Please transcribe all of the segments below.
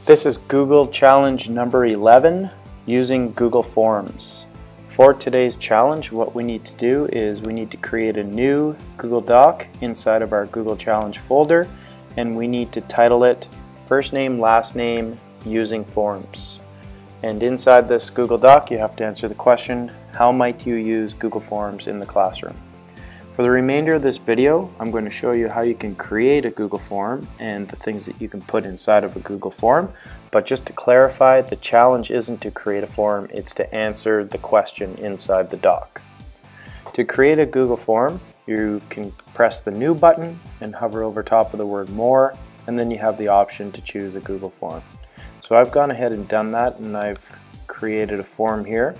This is Google Challenge number 11, using Google Forms. For today's challenge, what we need to do is we need to create a new Google Doc inside of our Google Challenge folder, and we need to title it First Name, Last Name, Using Forms. And inside this Google Doc, you have to answer the question, how might you use Google Forms in the classroom? For the remainder of this video, I'm going to show you how you can create a Google form and the things that you can put inside of a Google form. But just to clarify, the challenge isn't to create a form, it's to answer the question inside the doc. To create a Google form, you can press the New button and hover over top of the word More, and then you have the option to choose a Google form. So I've gone ahead and done that, and I've created a form here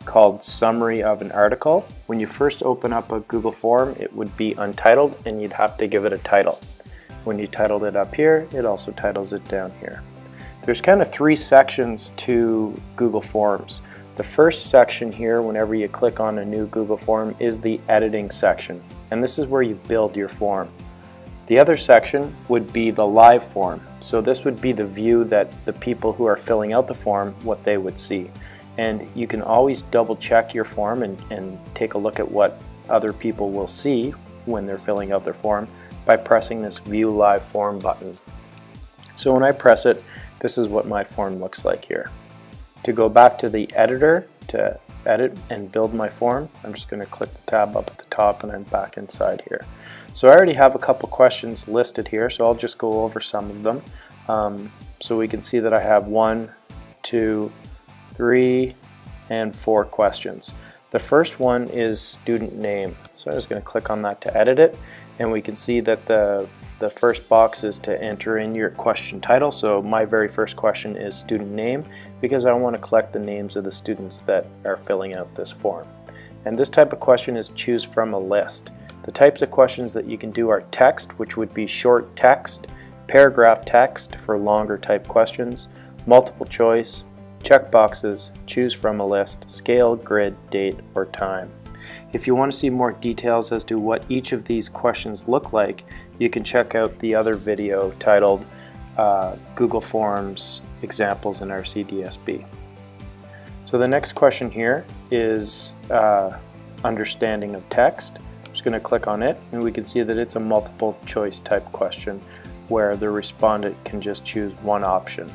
called Summary of an Article. When you first open up a Google form, it would be untitled and you'd have to give it a title. When you titled it up here, it also titles it down here. There's kind of three sections to Google Forms. The first section here, whenever you click on a new Google form, is the editing section, and this is where you build your form. The other section would be the live form. So this would be the view that the people who are filling out the form, what they would see. And you can always double check your form and take a look at what other people will see when they're filling out their form by pressing this View Live Form button. So when I press it, this is what my form looks like here. To go back to the editor to edit and build my form, I'm just going to click the tab up at the top and I'm back inside here. So I already have a couple questions listed here, so I'll just go over some of them. So we can see that I have 1, 2, 3, and 4 questions. The first one is student name. So I'm just going to click on that to edit it, and we can see that the first box is to enter in your question title. So my very first question is student name, because I want to collect the names of the students that are filling out this form. And this type of question is choose from a list. The types of questions that you can do are text, which would be short text, paragraph text for longer type questions, multiple choice, check boxes, choose from a list, scale, grid, date, or time. If you want to see more details as to what each of these questions look like, you can check out the other video titled Google Forms Examples in RCDSB. So the next question here is understanding of text. I'm just going to click on it, and we can see that it's a multiple choice type question where the respondent can just choose one option.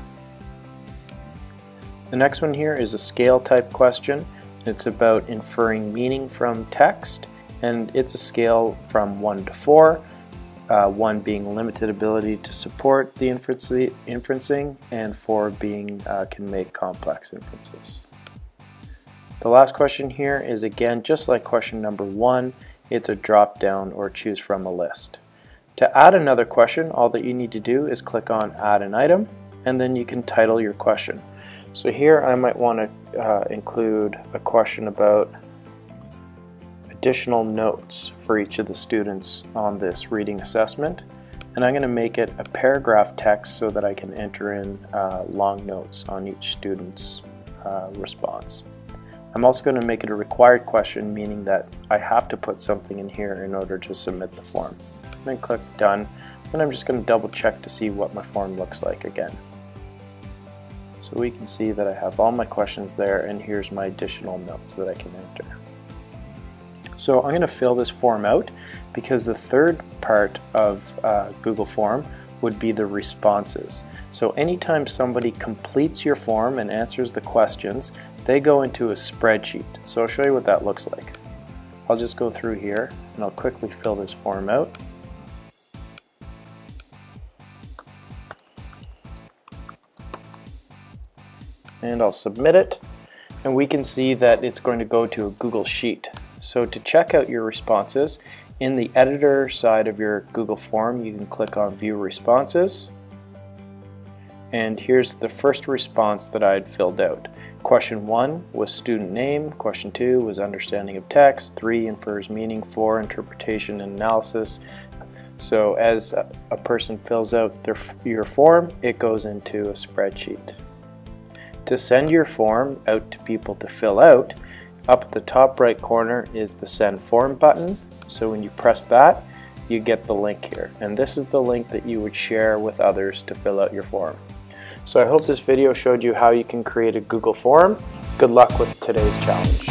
The next one here is a scale type question. It's about inferring meaning from text, and it's a scale from 1 to 4, 1 being limited ability to support the inferencing, and 4 being can make complex inferences. The last question here is, again, just like question number 1, it's a drop down or choose from a list. To add another question, all that you need to do is click on Add an Item, and then you can title your question. So here I might want to include a question about additional notes for each of the students on this reading assessment, and I'm going to make it a paragraph text so that I can enter in long notes on each student's response. I'm also going to make it a required question, meaning that I have to put something in here in order to submit the form. Then click Done, and I'm just going to double check to see what my form looks like again. So we can see that I have all my questions there, and here's my additional notes that I can enter. So I'm going to fill this form out, because the third part of Google Form would be the responses. So anytime somebody completes your form and answers the questions, they go into a spreadsheet. So I'll show you what that looks like. I'll just go through here and I'll quickly fill this form out. And I'll submit it, and we can see that it's going to go to a Google Sheet. So to check out your responses, in the editor side of your Google form, you can click on View Responses, and here's the first response that I had filled out. Question 1 was student name, question 2 was understanding of text, 3 infers meaning, 4 interpretation and analysis. So as a person fills out your form, it goes into a spreadsheet. To send your form out to people to fill out, up at the top right corner is the Send Form button. So when you press that, you get the link here. And this is the link that you would share with others to fill out your form. So I hope this video showed you how you can create a Google form. Good luck with today's challenge.